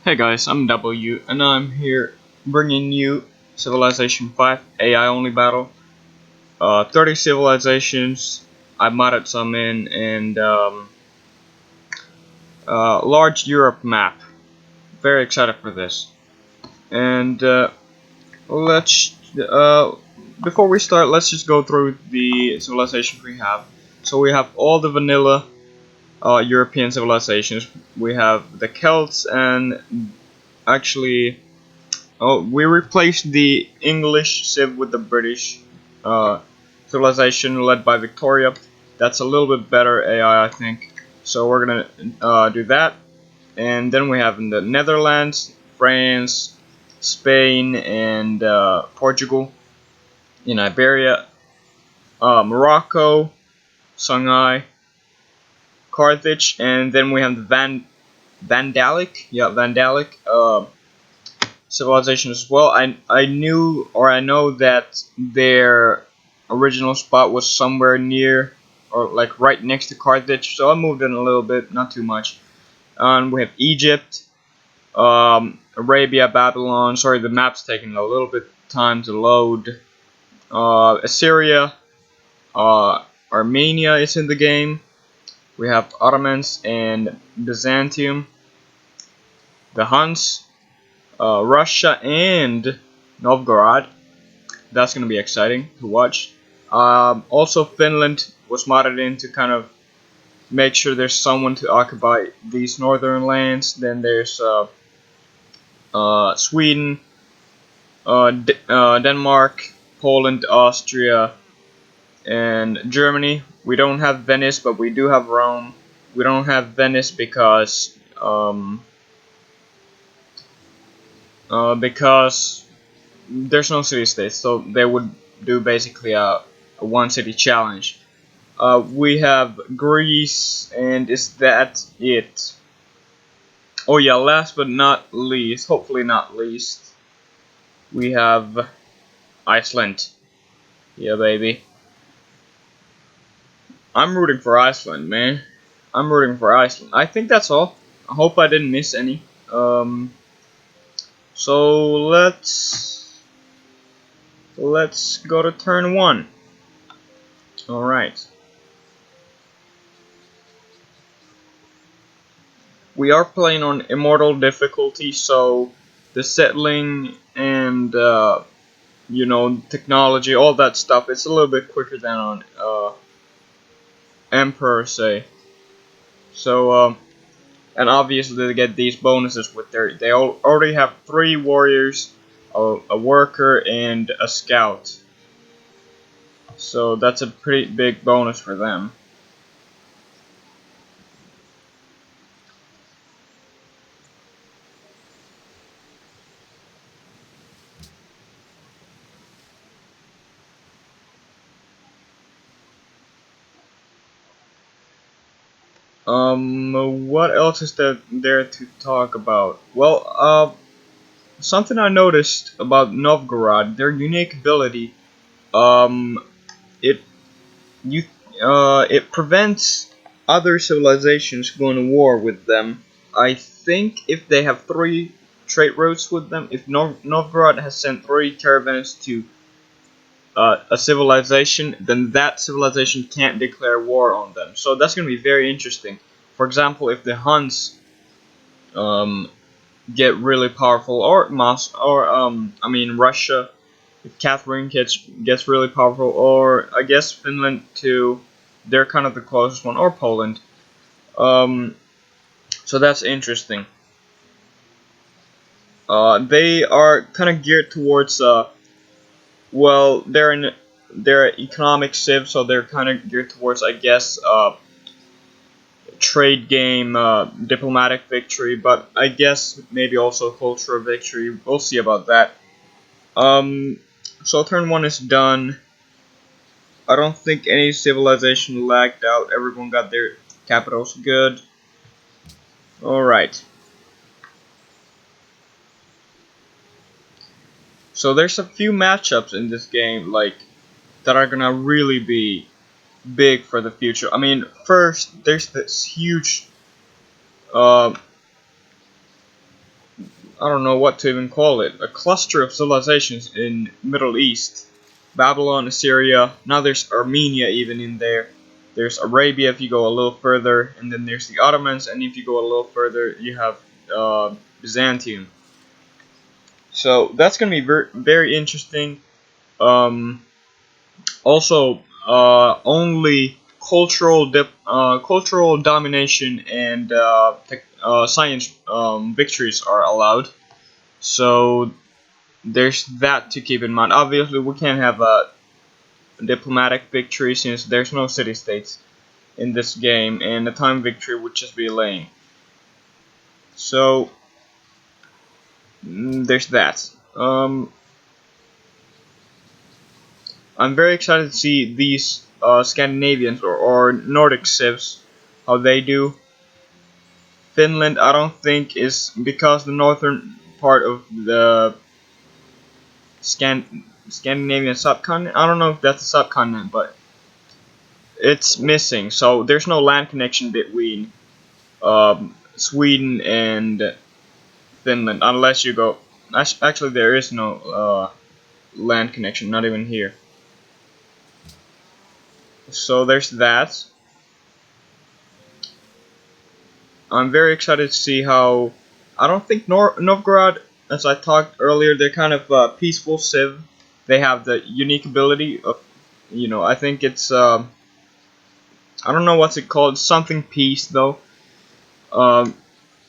Hey guys, I'm W, and I'm here bringing you Civilization 5 AI only battle. 30 civilizations. I modded some in, and large Europe map. Very excited for this. And let's before we start, let's just go through the civilizations we have. So we have all the vanilla European civilizations. We have the Celts, and actually we replaced the English civ with the British uh, civilization led by Victoria. That's a little bit better AI, I think. So we're gonna do that, and then we have in the Netherlands, France, Spain, and Portugal. In Iberia, Morocco, Songhai, Carthage, and then we have the Vandalic civilization as well. I knew, or I know that their original spot was somewhere near or like right next to Carthage, so I moved in a little bit, not too much. And we have Egypt, Arabia, Babylon. Sorry, the map's taking a little bit time to load. Assyria, Armenia is in the game. We have Ottomans and Byzantium, the Huns, Russia, and Novgorod. That's going to be exciting to watch. Also, Finland was modded in to kind of make sure there's someone to occupy these northern lands. Then there's Sweden, Denmark, Poland, Austria, and Germany. We don't have Venice, but we do have Rome. We don't have Venice because there's no city states, so they would do basically a one city challenge. We have Greece, and is that it? Oh yeah, last but not least, hopefully not least, we have Iceland. Yeah, baby. I'm rooting for Iceland, man. I'm rooting for Iceland. I think that's all. I hope I didn't miss any. So let's go to turn one. All right. We are playing on immortal difficulty, so the settling and technology, all that stuff, it's a little bit quicker than on Emperor, say. So and obviously they get these bonuses with they already have 3 warriors, a worker, and a scout. So that's a pretty big bonus for them. What else is there to talk about? Well, something I noticed about Novgorod, their unique ability, um, it you it prevents other civilizations going to war with them. I think if they have 3 trade routes with them, if Novgorod has sent 3 caravans to a civilization, then that civilization can't declare war on them. So that's going to be very interesting. For example, if the Huns um, get really powerful, or Russia, if Catherine gets really powerful, or I guess Finland too, they're kind of the closest one, or Poland. Um, so that's interesting. They are kind of geared towards they're in their economic civ, so they're kind of geared towards, I guess, trade game, diplomatic victory, but I guess maybe also cultural victory. We'll see about that. Um, so turn 1 is done. I don't think any civilization lagged out. Everyone got their capitals good. Alright. So there's a few matchups in this game, like, that are gonna really be big for the future. I mean, first, there's this huge I don't know what to even call it, a cluster of civilizations in Middle East. Babylon, Assyria, now there's Armenia even in there. There's Arabia if you go a little further, and then there's the Ottomans, and if you go a little further, you have Byzantium. So that's going to be very interesting. Also, only cultural domination and science victories are allowed. So there's that to keep in mind. Obviously, we can't have a diplomatic victory since there's no city-states in this game, and a time victory would just be lame. So there's that. I'm very excited to see these Scandinavians or Nordic civs, how they do. Finland, I don't think is because the northern part of the Scandinavian subcontinent. I don't know if that's a subcontinent, but it's missing. So there's no land connection between Sweden and Finland unless you go. Actually, there is no land connection, not even here. So there's that. I'm very excited to see how. I don't think Novgorod, as I talked earlier, they're kind of peaceful civ. They have the unique ability of, I think it's I don't know what's it called, something peace though. Um,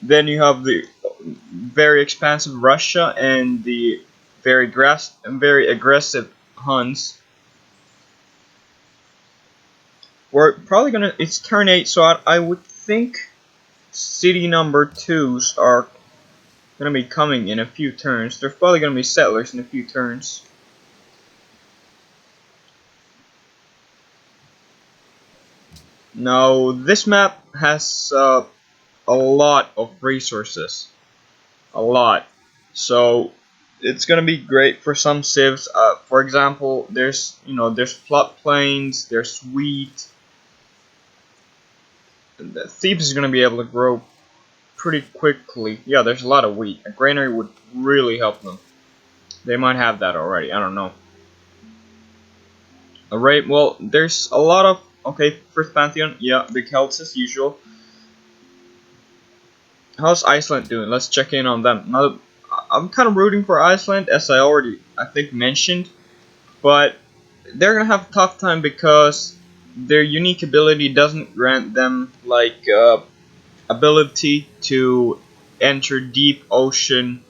then you have the very expansive Russia and the very aggressive Huns. We're probably gonna. It's turn 8, so I would think city number 2s are gonna be coming in a few turns. There's probably gonna be settlers in a few turns. Now this map has a lot of resources, a lot. So it's gonna be great for some civs. For example, there's floodplains, there's wheat. Thebes is gonna be able to grow pretty quickly. Yeah, there's a lot of wheat. A granary would really help them. They might have that already. I don't know. Alright, well, there's a lot of... Okay, first Pantheon. Yeah, big Celts as usual. How's Iceland doing? Let's check in on them. Now, I'm kind of rooting for Iceland, as I think, mentioned. But they're going to have a tough time because their unique ability doesn't grant them, like, ability to enter deep ocean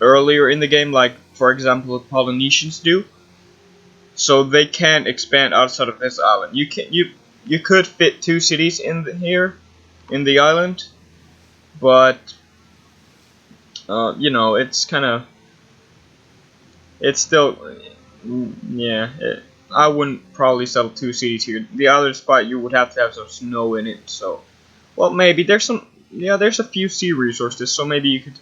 earlier in the game, like, for example, the Polynesians do. So they can't expand outside of this island. You could fit 2 cities in here, in the island, but it's kind of, it's still, yeah. I wouldn't probably settle 2 cities here. The other spot you would have to have some snow in it. So, well, maybe there's there's a few sea resources. So maybe you could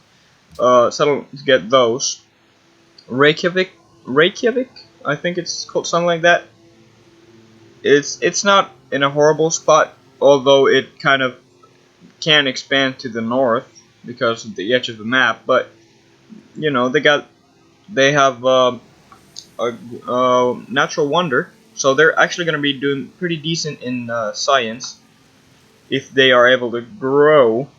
settle to get those. Reykjavik, I think it's called something like that. It's not in a horrible spot, although it kind of can expand to the north because of the edge of the map. But they have a natural wonder, so they're actually going to be doing pretty decent in science if they are able to grow.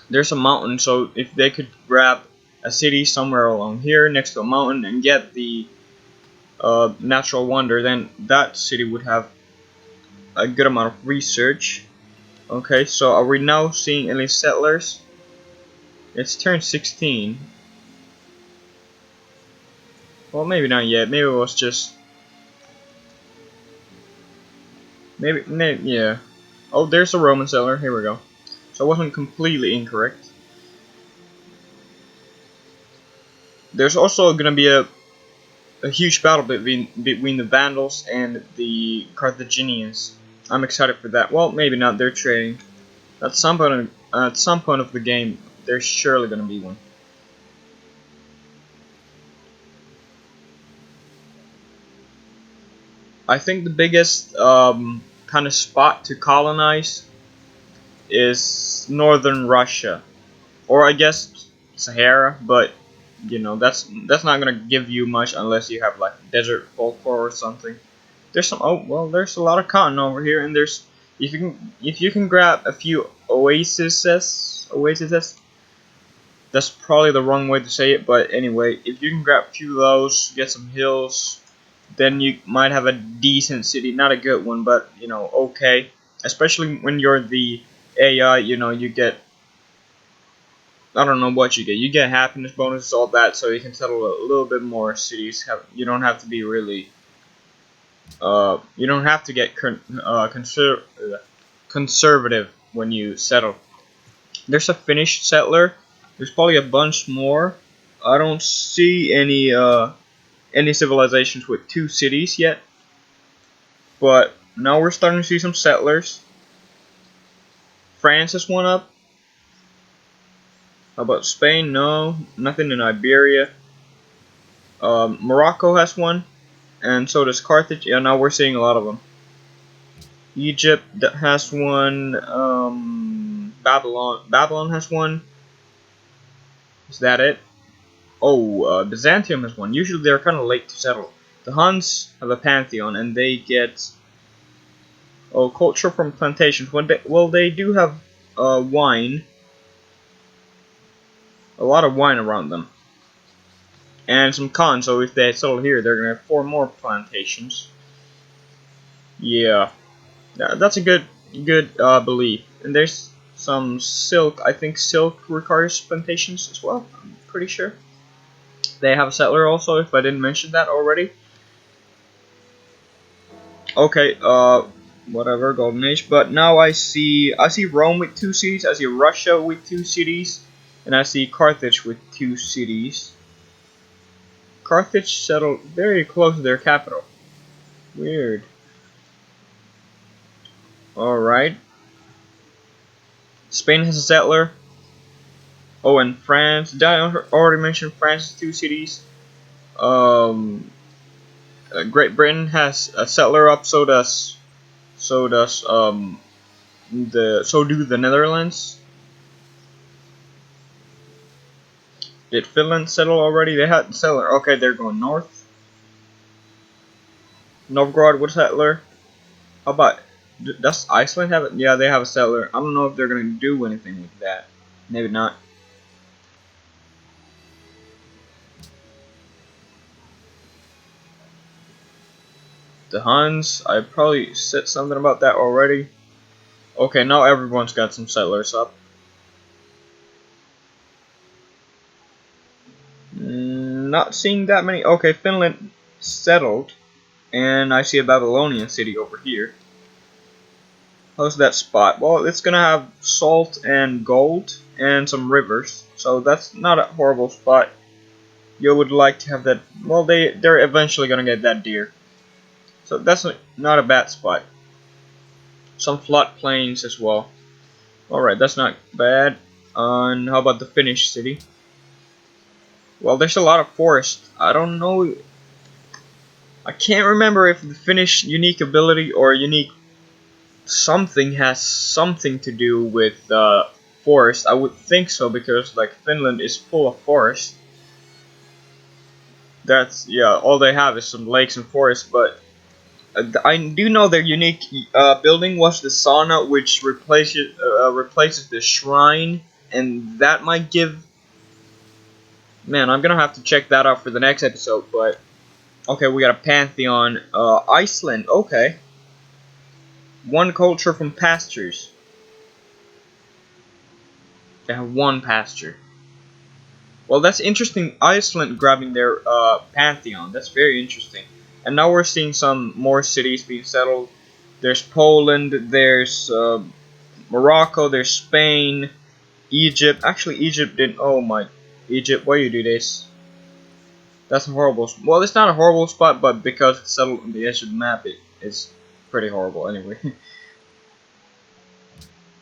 There's a mountain, so if they could grab a city somewhere along here next to a mountain and get the natural wonder, then that city would have a good amount of research. Okay, so are we now seeing any settlers? It's turn 16. Well, maybe not yet. Maybe it was just... Maybe yeah. Oh, there's a Roman settler. Here we go. So I wasn't completely incorrect. There's also going to be a huge battle between the Vandals and the Carthaginians. I'm excited for that. Well, maybe not. They're trading. At some point of the game, there's surely going to be one. I think the biggest kind of spot to colonize is northern Russia. or I guess Sahara, but you know that's not gonna give you much unless you have like desert folklore or something. There's some there's a lot of cotton over here, and there's if you can grab a few oases, that's probably the wrong way to say it, but anyway, if you can grab a few of those, get some hills, then you might have a decent city, not a good one, but you know, okay. Especially when you're the AI, you know, you get I don't know what you get. You get happiness bonuses, all that, so you can settle a little bit more cities. You don't have to be really you don't have to get conservative when you settle. There's a Finnish settler. There's probably a bunch more. I don't see any civilizations with 2 cities yet, but now we're starting to see some settlers. France has one up. How about Spain? No, nothing in Iberia. Morocco has one, and so does Carthage. Yeah, now we're seeing a lot of them. Egypt has one. Babylon has one. Is that it? Oh, Byzantium has one. Usually they're kind of late to settle. The Huns have a pantheon, and they get culture from plantations. Well, they do have wine, a lot of wine around them, and some cotton. So if they settle here, they're gonna have 4 more plantations. Yeah, that's a good belief. And there's some silk. I think silk requires plantations as well. I'm pretty sure. They have a settler also, if I didn't mention that already. Okay, whatever, Golden Age. But now I see Rome with 2 cities, I see Russia with 2 cities, and I see Carthage with 2 cities. Carthage settled very close to their capital. Weird. Alright. Spain has a settler. Oh, and France. Did I already mention France's 2 cities? Um, Great Britain has a settler up. So do the Netherlands. Did Finland settle already? They had a settler. Okay, they're going north. Novgorod with a settler. How about does Iceland have it? Yeah, they have a settler. I don't know if they're gonna do anything with that. Maybe not. The Huns. I probably said something about that already. Okay, now everyone's got some settlers up. Not seeing that many. Okay, Finland settled, and I see a Babylonian city over here. How's that spot? Well, it's gonna have salt and gold and some rivers, so that's not a horrible spot. You would like to have that. Well, they're eventually gonna get that deer, so that's not a bad spot. Some floodplains as well. All right, that's not bad. And how about the Finnish city? Well, there's a lot of forest. I don't know. I can't remember if the Finnish unique ability or unique something has something to do with forest. I would think so because like Finland is full of forest. That's yeah. All they have is some lakes and forests, but I do know their unique building was the sauna, which replaces the shrine, and that might give. Man, I'm gonna have to check that out for the next episode. But okay, we got a pantheon. Iceland. Okay, one culture from pastures. They have one pasture. Well, that's interesting. Iceland grabbing their pantheon. That's very interesting. And now we're seeing some more cities being settled. There's Poland. There's Morocco. There's Spain. Egypt. Actually, Egypt didn't. Oh my, Egypt. Why you do this? That's a horrible. Well, it's not a horrible spot, but because it's settled on the edge of the map, it's pretty horrible anyway.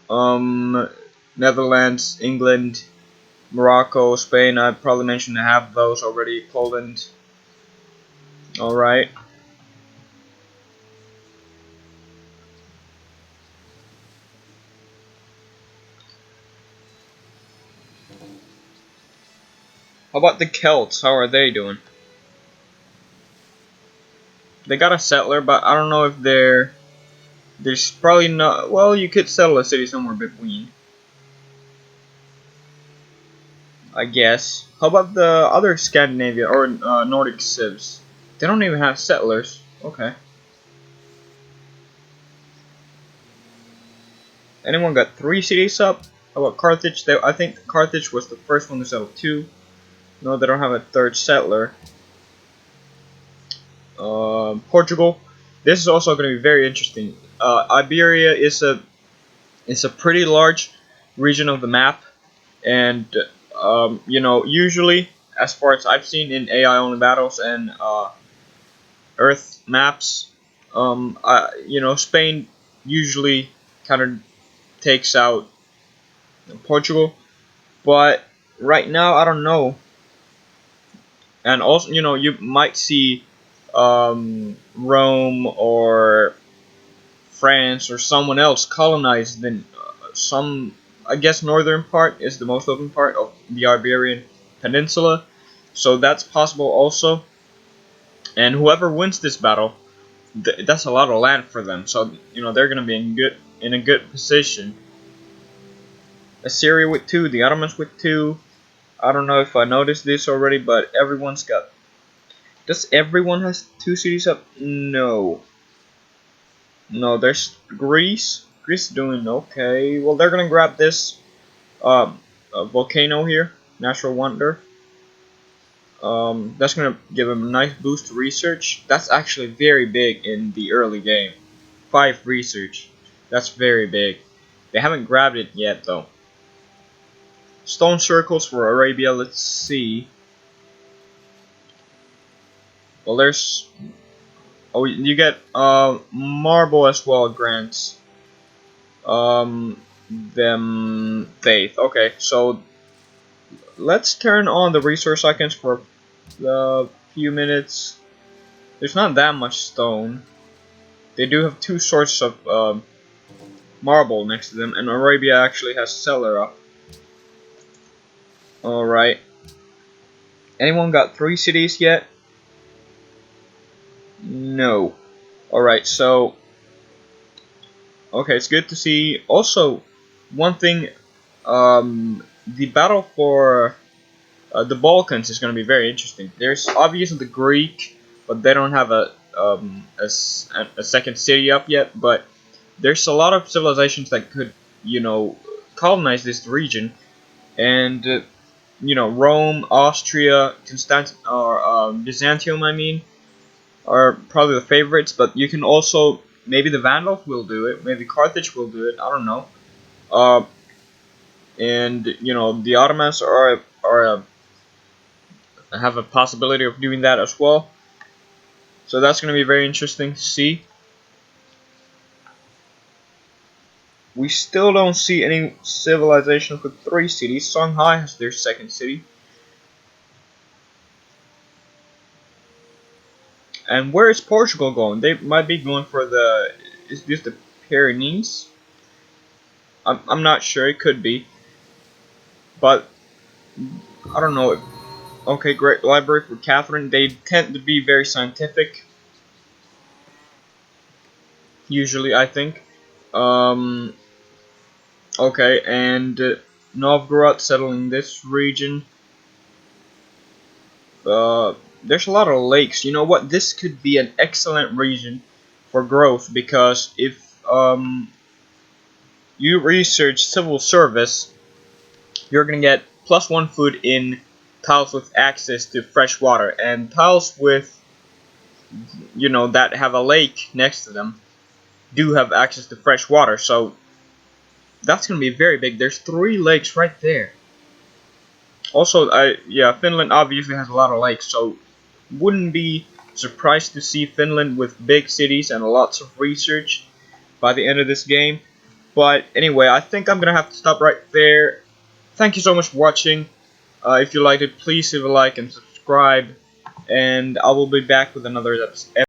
um, Netherlands, England, Morocco, Spain. I probably mentioned I have those already. Poland. All right. How about the Celts? How are they doing? They got a settler, but I don't know if there's probably not. Well, you could settle a city somewhere between, I guess. How about the other Scandinavia or Nordic civs? They don't even have settlers. Okay. Anyone got 3 cities up? How about Carthage? I think Carthage was the first one to settle 2. No, they don't have a 3rd settler. Portugal. This is also going to be very interesting. Iberia is a pretty large region of the map, and you know, usually, as far as I've seen in AI only battles and Earth maps, you know, Spain usually kind of takes out Portugal, but right now I don't know. And also, you know, you might see Rome or France or someone else colonize some. I guess northern part is the most open part of the Iberian Peninsula, so that's possible also. And whoever wins this battle, that's a lot of land for them. So you know they're gonna be in a good position. Assyria with 2, the Ottomans with 2. I don't know if I noticed this already, but everyone's got. Does everyone has 2 cities up? No. No, there's Greece. Greece is doing okay. Well, they're gonna grab this volcano here, natural wonder. That's gonna give them a nice boost to research. That's actually very big in the early game. 5 research. That's very big. They haven't grabbed it yet though. Stone circles for Arabia. Let's see. Well, there's. Oh, you get marble as well grants. Them faith. Okay, so let's turn on the resource icons for a few minutes. There's not that much stone. They do have 2 sources of marble next to them, and Arabia actually has cellar up. Alright. Anyone got 3 cities yet? No. Alright, so okay, it's good to see. Also, one thing, the battle for the Balkans is going to be very interesting. There's obviously the Greek, but they don't have a second city up yet. But there's a lot of civilizations that could, you know, colonize this region, and you know, Rome, Austria, Byzantium, I mean, are probably the favorites. But you can also maybe the Vandals will do it, maybe Carthage will do it. I don't know. Uh, and you know, the Ottomans are have a possibility of doing that as well. So that's going to be very interesting to see. We still don't see any civilization with 3 cities. Shanghai has their 2nd city. And where is Portugal going? They might be going for the. Is this the Pyrenees? I'm not sure. It could be. But I don't know. Okay, great library for Catherine. They tend to be very scientific. Usually, I think. Okay, and Novgorod settling this region. There's a lot of lakes. You know what? This could be an excellent region for growth because if you research civil service, you're gonna get +1 food in tiles with access to fresh water, and tiles with, you know, that have a lake next to them do have access to fresh water. So that's gonna be very big. There's 3 lakes right there. Also, yeah, Finland obviously has a lot of lakes, so wouldn't be surprised to see Finland with big cities and lots of research by the end of this game. But anyway, I think I'm gonna have to stop right there. Thank you so much for watching. If you liked it, please leave a like and subscribe, and I will be back with another episode.